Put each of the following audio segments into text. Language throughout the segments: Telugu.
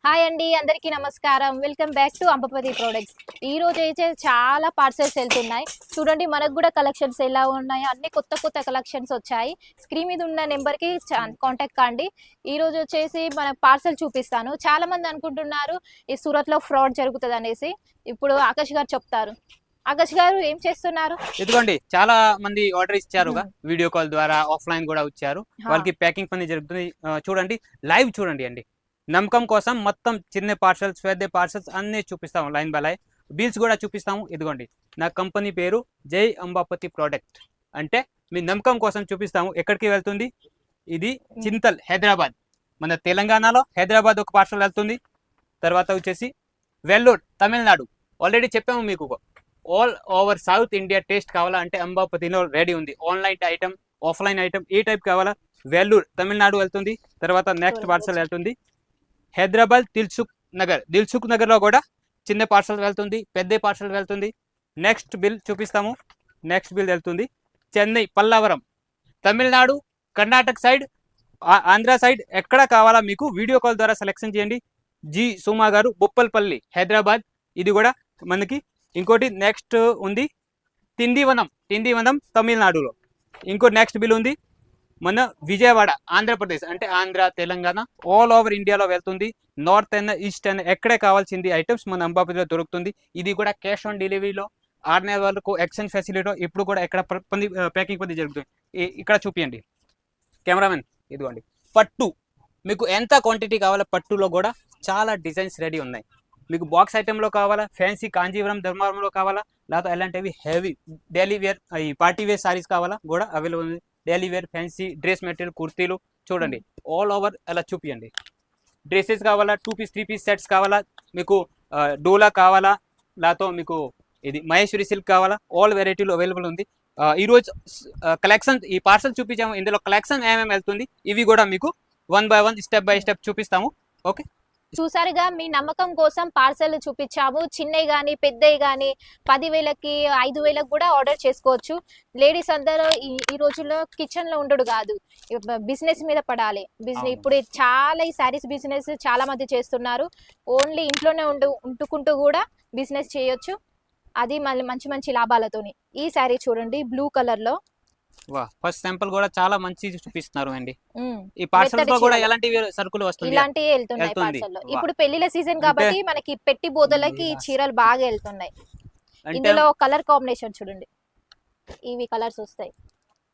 హాయ్ అండి, అందరికీ నమస్కారం. Welcome back to Ambapathi products. ఈ రోజు అయితే చాలా పార్సెల్స్ వెళ్తున్నాయి. చూడండి మనకు కూడా కలెక్షన్స్ ఎలా ఉన్నాయో అన్ని కొత్త కొత్త కలెక్షన్స్ వచ్చాయి. స్క్రీన్ మీద ఉన్న నెంబర్కి కాంటాక్ట్ కాండి. ఈ రోజు వచ్చేసి మన పార్సెల్ చూపిస్తాను. చాలా మంది అనుకుంటున్నారు ఈ సూరత్ లో ఫ్రాడ్ జరుగుతుంది అనేసి. ఇప్పుడు ఆకాష్ గారు చెప్తారు. ఆకాష్ గారు ఏం చేస్తున్నారు? ఇదిగోండి చాలా మంది ఆర్డర్ ఇచ్చారుగా, వీడియో కాల్ ద్వారా ఆఫ్లైన్ కూడా వచ్చారు. వాళ్ళకి ప్యాకింగ్ పని జరుగుతుంది. చూడండి, లైవ్ చూడండి అండి. నమ్మకం కోసం మొత్తం చిన్న పార్సల్స్, పెద్ద పార్సల్స్ అన్ని చూపిస్తాము లైన్ బై లైన్. బిల్స్ కూడా చూపిస్తాము. ఇదిగోండి, నా కంపెనీ పేరు జై అంబాపతి ప్రోడక్ట్. అంటే మీ నమ్మకం కోసం చూపిస్తాము. ఎక్కడికి వెళ్తుంది? ఇది చింతల్, హైదరాబాద్. మన తెలంగాణలో హైదరాబాద్ ఒక పార్సల్ వెళ్తుంది. తర్వాత వచ్చేసి వెల్లూర్, తమిళనాడు. ఆల్రెడీ చెప్పాము మీకు. All over south India taste కావాలా అంటే అంబాపతిలో రెడీ ఉంది. ఆన్లైన్ ఐటమ్, ఆఫ్లైన్ ఐటమ్ ఏ టైప్ కావాలా? వెల్లూర్, తమిళనాడు వెళ్తుంది. తర్వాత నెక్స్ట్ పార్సల్ వెళ్తుంది హైదరాబాద్, దిల్సుఖ్ నగర్లో కూడా చిన్న పార్సల్ వెళ్తుంది, పెద్ద పార్సల్ వెళ్తుంది. నెక్స్ట్ బిల్ చూపిస్తాము. నెక్స్ట్ బిల్ వెళ్తుంది చెన్నై, పల్లవరం, తమిళనాడు, కర్ణాటక సైడ్, ఆంధ్ర సైడ్. ఎక్కడ కావాలా మీకు వీడియో కాల్ ద్వారా సెలెక్షన్ చేయండి. జి సుమా గారు, బొప్పల్పల్లి, హైదరాబాద్. ఇది కూడా మనకి. ఇంకోటి నెక్స్ట్ ఉంది తిండివనం తమిళనాడులో. ఇంకో నెక్స్ట్ బిల్ ఉంది మన విజయవాడ, ఆంధ్రప్రదేశ్. అంటే ఆంధ్ర, తెలంగాణ, ఆల్ ఓవర్ ఇండియాలో వెళ్తుంది. నార్త్ అయినా ఈస్ట్ అయినా ఎక్కడే కావాల్సింది ఐటమ్స్ మన అంబాపతిలో దొరుకుతుంది. ఇది కూడా క్యాష్ ఆన్ డెలివరీలో, 6 నెలల వరకు ఎక్స్చేంజ్ ఫెసిలిటీలో ఇప్పుడు కూడా ఎక్కడ ప్యాకింగ్ పని జరుగుతుంది. ఇక్కడ చూపియండి కెమెరామెన్. ఇదిగోండి పట్టు. మీకు ఎంత క్వాంటిటీ కావాలో పట్టులో కూడా చాలా డిజైన్స్ రెడీ ఉన్నాయి. మీకు బాక్స్ ఐటెంలో కావాలా, ఫ్యాన్సీ కాంజీవరం, ధర్మవరంలో కావాలా, లేకపోతే ఎలాంటివి హెవీ డైలీ వేర్, ఈ పార్టీ వేర్ సారీస్ కావాలా కూడా అవైలబుల్ ఉంది. Daily wear, fancy dress material, కుర్తీలు చూడండి ఆల్ ఓవర్. అలా చూపియండి. డ్రెస్సెస్ కావాలా, 2 పీస్ 3 పీస్ సెట్స్ కావాలా, మీకు డోలా కావాలా, లేకపోతే మీకు ఇది మహేశ్వరి సిల్క్ కావాలా, ఆల్ వెరైటీలు అవైలబుల్ ఉంది. ఈరోజు కలెక్షన్, ఈ పార్సల్ చూపించాము. ఇందులో కలెక్షన్ ఏమేమి వెళ్తుంది ఇవి కూడా మీకు 1 by 1 స్టెప్ బై స్టెప్ చూపిస్తాము. ఓకే, చూసారుగా, మీ నమ్మకం కోసం పార్సల్ చూపించాము. చిన్నవి కానీ పెద్దవి కానీ 10,000కి 5,000కి కూడా ఆర్డర్ చేసుకోవచ్చు. లేడీస్ అందరూ ఈ రోజుల్లో కిచెన్ లో ఉండడు కాదు, బిజినెస్ మీద పడాలి. బిజినెస్ ఇప్పుడు చాలా ఈ శారీస్ బిజినెస్ చాలా మంది చేస్తున్నారు. ఓన్లీ ఇంట్లోనే ఉంటుకుంటూ కూడా బిజినెస్ చేయొచ్చు. అది మళ్ళీ మంచి మంచి లాభాలతోని. ఈ శారీ చూడండి, బ్లూ కలర్ లో. ఫస్ట్ శాంపుల్ కూడా చాలా మంచి చూపిస్తున్నారు అండి. ఈ పార్సల్స్ లో కూడా ఎలాంటి సరుకులు వస్తుంది? ఇలాంటివి వెళ్తున్నాయి పార్సల్ లో. ఇప్పుడు పెళ్లిల సీజన్ కాబట్టి మనకి పెట్టి బోదలకి చీరలు బాగా వెళ్తున్నాయి. ఇందులో కలర్ కాంబినేషన్ చూడండి, ఇవి కలర్స్ వస్తాయి.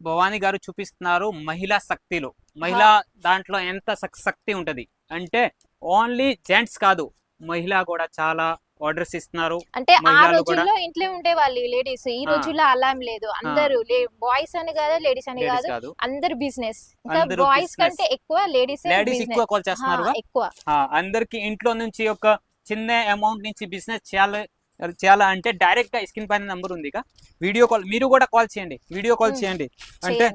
భవానీ గారు చూపిస్తున్నారు మహిళా శక్తిలో. మహిళా దాంట్లో ఎంత శక్తి ఉంటది అంటే ఓన్లీ జెంట్స్ కాదు, మహిళా కూడా చాలా ఆర్డర్స్ ఇస్తున్నారు. అంటే ఆ రోజుల్లో ఇంట్లో ఉండే వాళ్ళు లేడీస్. ఈ రోజుల్లో అలా లేదు. అందరూ బాయ్స్ అని కాదు, లేడీస్ అని కాదు, అందరు బిజినెస్. ఇంకా బాయ్స్ కంటే ఎక్కువ లేడీస్ ఎక్కువ కాల్ చేస్తున్నారు. ఎక్కువ అందరికి ఇంట్లో నుంచి ఒక చిన్న అమౌంట్ నుంచి బిజినెస్ చాలా అంటే డైరెక్ట్ గా స్క్రీన్ పైన నంబర్ ఉంది, వీడియో కాల్. మీరు కూడా కాల్ చేయండి, వీడియో కాల్ చేయండి. అంటే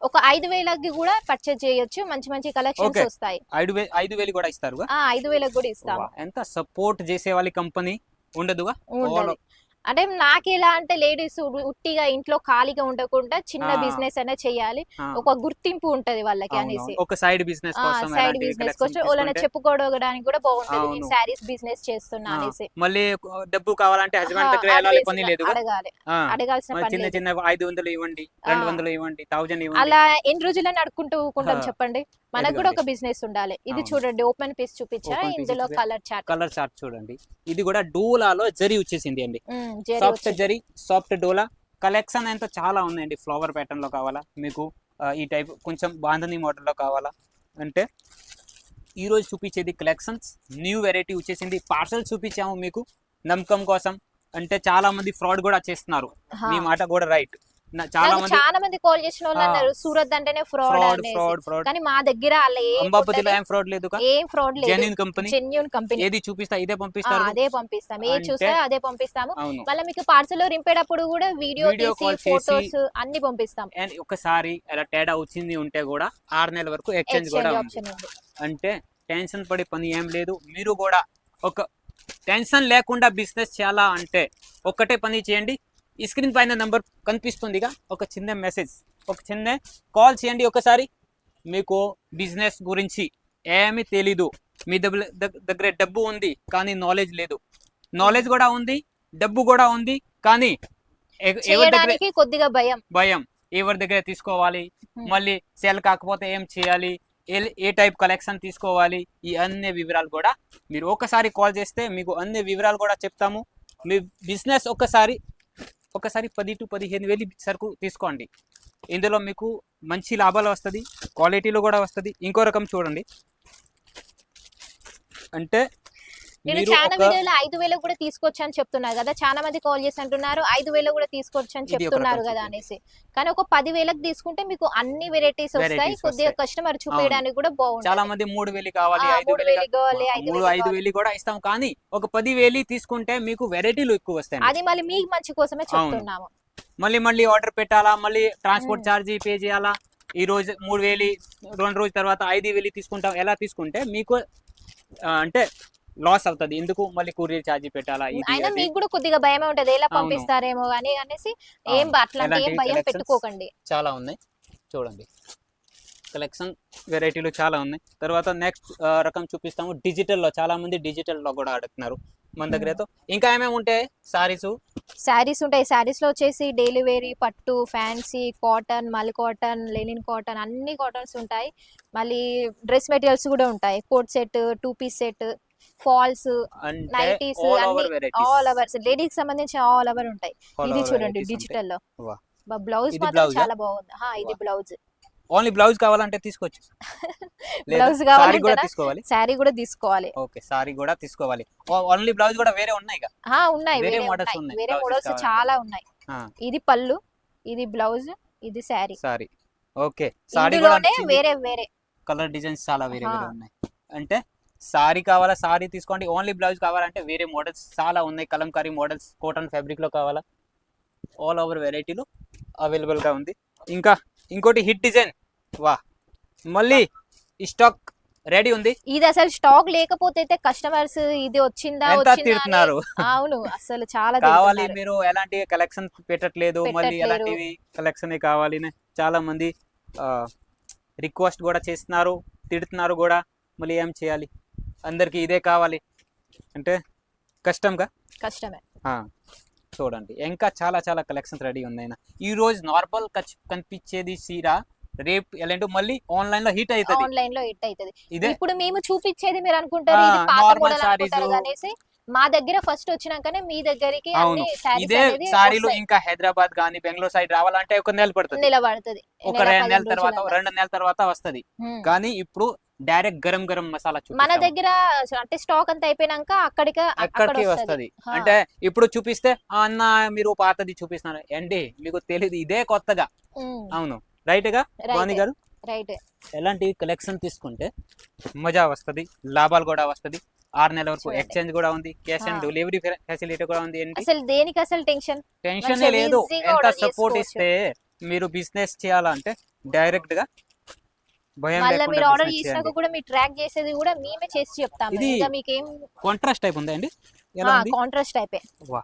ఒక 5,000కి కూడా పర్చేజ్ చేయొచ్చు. మంచి మంచి కలెక్షన్స్ వస్తాయి. 5,000 కూడా ఇస్తారు. 5,000కి కూడా ఇస్తాము. ఎంత సపోర్ట్ చేసే వాళ్ళ కంపెనీ ఉండదుగా. అంటే నాకు ఎలా అంటే లేడీస్ ఉట్టిగా ఇంట్లో ఖాళీగా ఉండకుండా చిన్న బిజినెస్ అయినా చేయాలి, ఒక గుర్తింపు ఉంటది వాళ్ళకి అనేసి. ఒక సైడ్ బిజినెస్ కోసం, సైడ్ బిజినెస్ కోసం వాళ్ళని చెప్పుకోవడానికి కూడా బాగుంటది. నేను శారీస్ బిజినెస్ చేస్తున్నా అనేసి. మళ్ళీ డబ్బు కావాలంటే హస్బెండ్ దగ్గర వెళ్ళాలి, పని లేదు. అడగాల్సిన పని చిన్న చిన్న 500 ఇవ్వండి, 200 ఇవ్వండి, 1000 ఇవ్వండి. అలా ఎన్ని రోజులని అడుక్కుంటూ ఊకుంటాం చెప్పండి. మనకు కూడా ఒక బిజినెస్ ఉండాలి. ఇది చూడండి, ఓపెన్ పీస్ చూపించా. ఇందులో కలర్ చార్ట్ చూడండి. ఇది కూడా డోలాలో జరీ వచ్చేసింది అండి. సాఫ్ట్ జరీ, సాఫ్ట్ డోలా. కలెక్షన్ ఎంత చాలా ఉందండి. ఫ్లవర్ ప్యాటర్న్ లో కావాలా మీకు, ఈ టైప్ కొంచెం బాంధనీ మోడల్ లో కావాలా అంటే ఈ రోజు చూపించేది కలెక్షన్స్. న్యూ వెరైటీ వచ్చేసింది. పార్సల్ చూపించాము మీకు నమ్మకం కోసం. అంటే చాలా మంది ఫ్రాడ్ కూడా చేస్తున్నారు. మీ మాట కూడా రైట్. చాలా మంది కాల్ చేసిన వాళ్ళు అన్నారు సూరత్ అంటేనే ఫ్రాడ్. కానీ మా దగ్గర అంబాపతిలో ఏం ఫ్రాడ్ లేదు, ఏం ఫ్రాడ్ లేదు. Genuine company. ఏది చూపిస్తా ఇదే పంపిస్తారు, అదే పంపిస్తాం. ఏది చూస్తే అదే పంపిస్తాము. మళ్ళీ మీకు పార్సల్ రింపేటప్పుడు కూడా వీడియో తీసి ఫోటోస్ అన్ని పంపిస్తాం. ఒకసారి అలా తేడా వచ్చింది ఉంటే కూడా 6 నెలల వరకు ఎక్స్చేంజ్ కూడా ఉంది. అంటే టెన్షన్ పడే పని ఏం లేదు. మీరు కూడా ఒక టెన్షన్ లేకుండా బిజినెస్ చేయాలా అంటే ఒక్కటే పని చేయండి. ఈ స్క్రీన్ పైన నంబర్ కనిపిస్తుందిగా, ఒక చిన్న మెసేజ్, ఒక చిన్న కాల్ చేయండి. ఒకసారి మీకు బిజినెస్ గురించి ఏమీ తెలీదు, మీ దగ్గర డబ్బు ఉంది కానీ నాలెడ్జ్ లేదు, నాలెడ్జ్ కూడా ఉంది డబ్బు కూడా ఉంది కానీ ఎవరి దగ్గర చేయడానికి కొద్దిగా భయం, ఎవరి దగ్గర తీసుకోవాలి, Hmm. మళ్ళీ సేల్ కాకపోతే ఏం చేయాలి, ఏ టైప్ కలెక్షన్ తీసుకోవాలి, ఈ అన్ని వివరాలు కూడా మీరు ఒకసారి కాల్ చేస్తే మీకు అన్ని వివరాలు కూడా చెప్తాము. మీ బిజినెస్ ఒకసారి 10 to 15 వేలు సరుకు తీసుకోండి, ఇందులో మీకు మంచి లాభాలు వస్తుంది, క్వాలిటీలో కూడా వస్తుంది. ఇంకో రకం చూడండి, అంటే నేను మీరు చాలా ఒక వీడియోలో 5,000 కూడా తీసుకోవచ్చు అని చెప్తున్నారు కదా, చాలా మంది కాల్ చేసి అంటున్నారు 5,000 కూడా తీసుకోవచ్చు అని ఇది ఒక చెప్తున్నారు రకం కదా చూడండి. అనేసి. కానీ ఒక 10,000కి తీసుకుంటే మీకు అన్ని వెరైటీస్ వస్తాయి, Varieties కొద్దిగా వస్తాయి. కస్టమర్ చూపించడానికి కూడా బాగుంటుంది. చాలా మంది 3,000 కావాలి, 3,000 కావాలి, 5,000 5,000 కూడా ఇస్తాం, కానీ ఒక 10,000 తీసుకుంటే మీకు వెరైటీలు ఎక్కువ వస్తాయి. అది మళ్ళీ మీకు మంచి కోసమే చెప్తున్నాము. మళ్ళీ ఆర్డర్ పెట్టాలా, మళ్ళీ ట్రాన్స్పోర్ట్ Hmm. ఛార్జీ పే చేయాలా, ఈ రోజు 3,000 2 రోజుల తర్వాత 5,000 తీసుకుంటాం, ఎలా తీసుకుంటే మీకు అంటే లాస్ అవుతుంది, ఎందుకు మళ్ళీ కొరియర్ ఛార్జీ పెట్టాలా, ఇది అయినా అది. మీకు కూడా కొద్దిగా భయమే ఉంటది, ఎలా అవును. పంపిస్తారేమో అని అనేసి ఏం అవును. అట్లాంటి ఏం ఎలాంటి భయం collections? పెట్టుకోకండి. చాలా ఉన్నాయి చూడండి, కలెక్షన్ వెరైటీలు చాలా ఉన్నాయి. తర్వాత నెక్స్ట్ రకం చూపిస్తాము, డిజిటల్లో చాలా మంది డిజిటల్లో కూడా అడుగుతున్నారు మన దగ్గర. అయితే ఇంకా ఏమేమి ఉంటాయి, శారీస్ ఉంటాయి, శారీస్ లో వచ్చేసి డైలీ వేర్, పట్టు, fancy, cotton, mul cotton, linen cotton, అన్ని కాటన్స్ ఉంటాయి. మళ్ళీ డ్రెస్ మెటీరియల్స్ కూడా ఉంటాయి, coat set, 2 piece set, falls, అంటే నైటీస్, all over అన్ని varieties. ఆల్ ఓవర్ లేడీస్ సంబంధించి ఆల్ ఓవర్ ఉంటాయి. All ఇది over చూడండి varieties డిజిటల్ లో, వా. బ్లౌజ్ ఇది మాత్రం blouse ఆ? చాలా బాగుంది. ఇది వా. బ్లౌజ్, ఓన్లీ బ్లౌజ్ కావాలంటే తీసుకోవచ్చు, బ్లౌజ్ సారీ కూడా కావాలంటే తీసుకోవాలి. శారీ కూడా తీసుకోవాలి. ఓకే, సారీ కూడా తీసుకోవాలి. ఓన్లీ బ్లౌజ్ కూడా వేరే ఉన్నాయి ఇక. ఉన్నాయి, వేరే వేరే models ఉన్నాయి, ఉన్నాయి, వేరే blouses మోడల్స్ కావాలంటే. చాలా ఉన్నాయి. ఆ, ఇది పళ్ళు, ఇది బ్లౌజ్, ఇది శారీ. సారీ. ఓకే, సారీ కూడా ఇందులోనే వేరే కలర్ డిజైన్స్ చాలా వేరే ఆ. వేరే ఉన్నాయి. అంటే సారీ కావాలా, సారీ తీసుకోండి. ఓన్లీ బ్లౌజ్ కావాలంటే వేరే మోడల్స్ చాలా ఉన్నాయి, కలంకారీ మోడల్స్, కాటన్ ఫ్యాబ్రిక్ లో కావాలా, ఆల్ ఓవర్ వెరైటీలు అవైలబుల్ గా ఉంది. ఇంకా ఇంకోటి హిట్ డిజైన్, వా, మళ్ళీ స్టాక్ రెడీ ఉంది. ఇది అసలు స్టాక్ లేకపోతే అయితే కస్టమర్స్ ఇది వచ్చిందా ఎంత వచ్చిందా అని- తిడుతున్నారు. అవును, అసలు చాలా కావాలి, తిడుతున్నారు. మీరు ఎలాంటి కలెక్షన్ పెట్టట్లేదు, మళ్ళీ పెట్టట్లేరు. ఎలాంటివి కలెక్షన్ కావాలి అని చాలా మంది రిక్వెస్ట్ కూడా చేస్తున్నారు, తిడుతున్నారు కూడా. మళ్ళీ ఏం చేయాలి, అందరికి ఇదే కావాలి అంటే కష్టంగా. కష్టమే. చూడండి, ఇంకా చాలా చాలా కలెక్షన్స్ రెడీ ఉన్నాయి. ఈ రోజు నార్మల్ కనిపించేది సీర, రేపు ఎలాంటి మళ్ళీ ఆన్లైన్ లో హిట్ అవుతుంది. ఆన్లైన్ లో హిట్ అవుతుంది. ఇదే ఇప్పుడు మేము చూపించేది మీరు అనుకుంటారు ఇది పాత normal మోడల్ sarees. అనుకుంటారు అనేసి, మా దగ్గర ఫస్ట్ వచ్చినాకనే మీ దగ్గరికి అవును, అన్ని sarees ఇదే అనేది సారీలు వస్తాయి. ఇంకా హైదరాబాద్ కానీ బెంగళూరు సైడ్ రావాలంటే ఒక నెల పడుతుంది, నిలబడుతుంది. ఒక నెల 2 నెలల 15 తర్వాత రోజులలో. 2 నెలల తర్వాత వస్తది. హ్మ్. కానీ ఇప్పుడు డైరెక్ట్ గరం గరం మసాలా మన చూపిస్తాము. దగ్గర అంటే స్టాక్ అంతా అయిపోయినాక అక్కడ ఎక్కడికి వస్తది. అంటే ఇప్పుడు చూపిస్తే అన్న మీరు పాతది చూపిస్తున్నారు అండి, మీకు తెలియదు, ఇదే కొత్తగా. అవును, రైట్ గా వాణి గారు. రైట్. ఎలాంటి కలెక్షన్ తీసుకుంటే మజా వస్తది, లాభాలు కూడా వస్తది. 6 నెలల వరకు చూడండి. ఎక్స్చేంజ్ కూడా ఉంది, క్యాష్ ఆన్ డెలివరీ ఫెసిలిటీ కూడా ఉంది. ఏంటి అసలు దేనికి అసలు టెన్షన్ టెన్షన్ మంచిగా లేదు. easy గా ఎంత order సపోర్ట్ చేసుకోవచ్చు. ఇస్తే మీరు బిజినెస్ చేయాలంటే డైరెక్ట్ గా భయం మళ్ళీ లేకుండా మీరు ఆర్డర్ business చేసినాక చేయండి. కూడా మీరు ట్రాక్ చేసేది కూడా మేమే చేసి చెప్తాము. ఇది ఇంకా మీకేం కాంట్రాస్ట్ టైప్ ఉందా అండి, ఎలా ఉంది? కాంట్రాస్ట్ టైపే. వా,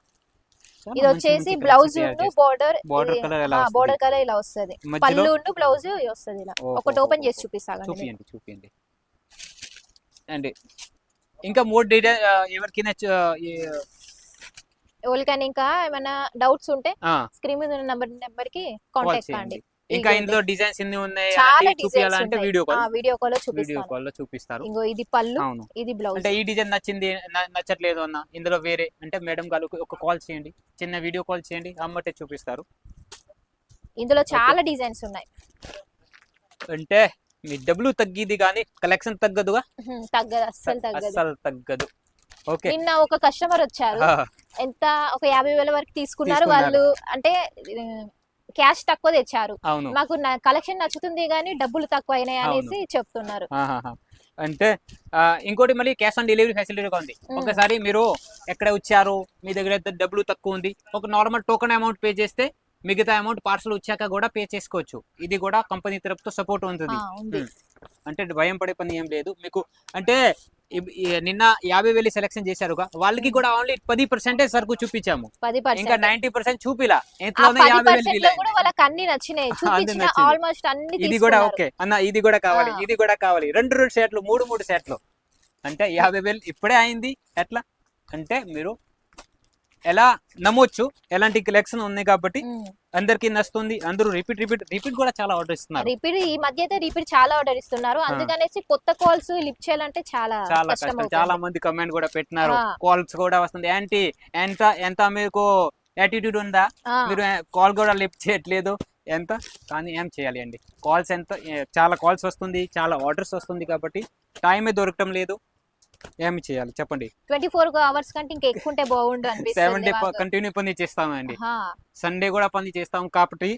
చాలా ఇది మంచి వచ్చేసి మంచి బ్లౌజ్ collections తయారు ఉండు చేస్తారు. బోర్డర్ Border colour ఎలా వస్తది? బోర్డర్ కలర్ ఇలా వస్తది, మధ్యలో పళ్ళు ఉండు బ్లౌజ్ వస్తది ఇలా. ఒకటి ఓపెన్ చేసి చూపిస్తాను. చూపియండి. అండి ఇంకా మోర్ డీటెయిల్ ఎవరికైనా ఎవరికైనా ఇంకా ఏమైనా డౌట్స్ ఉంటే ఆ, స్క్రీన్ మీద ఉన్న నెంబర్ కి call కాంటాక్ట్ చేయండి. కండి. ఇంకా ఇందులో డిజైన్స్ ఎన్ని ఉన్నాయి చాలా అలాంటివి డిజైన్స్ చూపించాలంటే వీడియో కాల్ వీడియో కాల్ లో వీడియో చూపిస్తాను. కాల్ లో చూపిస్తారు. ఇంకో ఇది పళ్ళు, అవును, ఇది బ్లౌజ్. అంటే ఈ డిజైన్ నచ్చింది నచ్చట్లేదు అన్న, ఇందులో వేరే అంటే మేడం గారు ఒక కాల్ చేయండి, చిన్న వీడియో కాల్ చేయండి, అమ్మటే చూపిస్తారు. ఇందులో చాలా డిజైన్స్ ఉన్నాయి. అంటే మీ డబ్బులు తగ్గిది కానీ కలెక్షన్ తగ్గదుగా, తగ్గదు, అస్సలు తగ్గదు. అస్సలు తగ్గదు. ఓకే, నిన్న ఒక కస్టమర్ వచ్చారు, ఎంత ఒక 50,000 వరకు తీసుకున్నారు వాళ్ళు. అంటే క్యాష్ తక్కువ తెచ్చారు, అవును. మాకు కలెక్షన్ నచ్చుతుంది కానీ డబ్బులు తక్కువ అయినాయి అనేసి చెప్తున్నారు. ఆహాహా. అంటే ఇంకోటి మళ్ళీ క్యాష్ ఆన్ డెలివరీ ఫెసిలిటీ ఉంది. ఒకసారి మీరు ఎక్కడ వచ్చారు, మీ దగ్గర డబ్బులు తక్కువ ఉంది, ఒక నార్మల్ టోకెన్ అమౌంట్ పే చేస్తే మిగతా అమౌంట్ పార్సల్ వచ్చాక కూడా పే చేసుకోవచ్చు. ఇది కూడా కంపెనీ తరపుతో సపోర్ట్ ఉంటుంది. ఉంది. అంటే భయం పడే పని ఏం లేదు మీకు. అంటే నిన్న 50,000 సెలెక్షన్ చేశారుగా, వాళ్ళకి కూడా ఓన్లీ 10% సరుకు చూపించాము, 10%. ఇంకా 90% చూపిలా. ఆ ఎంతలోనే 50,000 10% లో కూడా వాళ్ళకి అన్ని నచ్చినాయి, చూపించిన నచ్చింది. ఆల్మోస్ట్ అన్ని ఇది కూడా తీసుకున్నారు. ఓకే అన్న, ఇది కూడా కావాలి, ఇది కూడా కావాలి, 2 సెట్లు 3 సెట్లు అంటే 50,000 ఇప్పుడే అయింది. ఎట్లా అంటే మీరు ఎలా నమ్మొచ్చు, ఎలాంటి కలెక్షన్ ఉన్నాయి కాబట్టి అందరికి నచ్చుతుంది. అందరూ రిపీట్ కూడా చాలా ఆర్డర్ ఇస్తున్నారు. రిపీట్ ఈ మధ్య అయితే రిపీట్ చాలా ఆర్డర్ ఇస్తున్నారు, అందుకనేసి కొత్త కాల్స్ లిఫ్ట్ చేయాలంటే చాలా కష్టం. చాలా మంది కమెంట్ కూడా పెట్టినారు, కాల్స్ కూడా వస్తుంది. యాంటీ ఎంత మీకు యాటిట్యూడ్ ఉందా, మీరు కాల్ కూడా లిఫ్ట్ చేయట్లేదు ఎంత, కానీ ఏం చేయాలి అండి, కాల్స్ చాలా కాల్స్ వస్తుంది, చాలా ఆర్డర్స్ వస్తుంది కాబట్టి టైమే దొరకటం లేదు. ఏమి చేయాలి చెప్పండి. 24 hours కంటే ఇంకా ఎక్కువ ఉంటే బాగుండు అనిపిస్తుంది. 7 డే కంటిన్యూ పని చేస్తామండి, సండే కూడా పని చేస్తాం కాబట్టి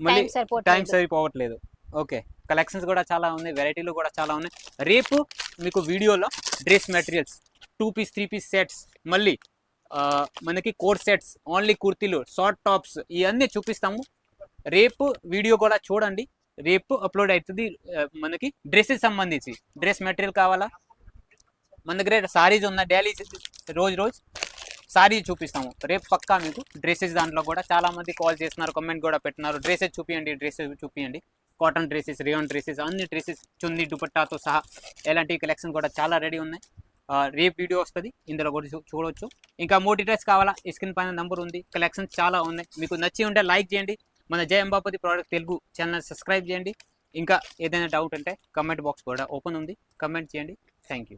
మళ్ళీ టైం సరిపోవట్లేదు. ఓకే, కలెక్షన్స్ కూడా చాలా ఉన్నాయి, వెరైటీలు కూడా చాలా ఉన్నాయి. రేపు మీకు వీడియోలో dress materials 2 piece 3 piece sets, మళ్ళీ మనకి కోట్ సెట్స్, ఓన్లీ కుర్తీలు, షార్ట్ టాప్స్ ఇవన్నీ చూపిస్తాము. రేపు వీడియో కూడా చూడండి, రేపు అప్లోడ్ అవుతుంది. మనకి డ్రెస్సెస్ సంబంధించి డ్రెస్ మెటీరియల్ కావాలా, మన దగ్గర సారీస్ ఉన్న డైలీ రోజు సారీ చూపిస్తాము. రేపు పక్కా మీకు డ్రెస్సెస్ దాంట్లో కూడా చాలా మంది కాల్ చేస్తున్నారు, కామెంట్ కూడా పెట్టినారు, డ్రెస్సెస్ చూపియండి. కాటన్ డ్రెస్సెస్, రియాన్ డ్రెస్సెస్, అన్ని డ్రెస్సెస్ చున్నీ దుపట్టాతో సహా ఎలాంటి కలెక్షన్ కూడా చాలా రెడీ ఉన్నాయి. రేపు వీడియో వస్తుంది, ఇందులో కూడా చూడవచ్చు. ఇంకా మోర్ డీటెయిల్స్ కావాలా, స్క్రీన్ పైన నంబర్ ఉంది. కలెక్షన్స్ చాలా ఉన్నాయి, మీకు నచ్చి ఉంటే లైక్ చేయండి. మన జై Ambapathi product Telugu channel subscribe చేయండి. ఇంకా ఏదైనా డౌట్ ఉంటే కమెంట్ బాక్స్ కూడా ఓపెన్ ఉంది, కమెంట్ చేయండి. Thank you.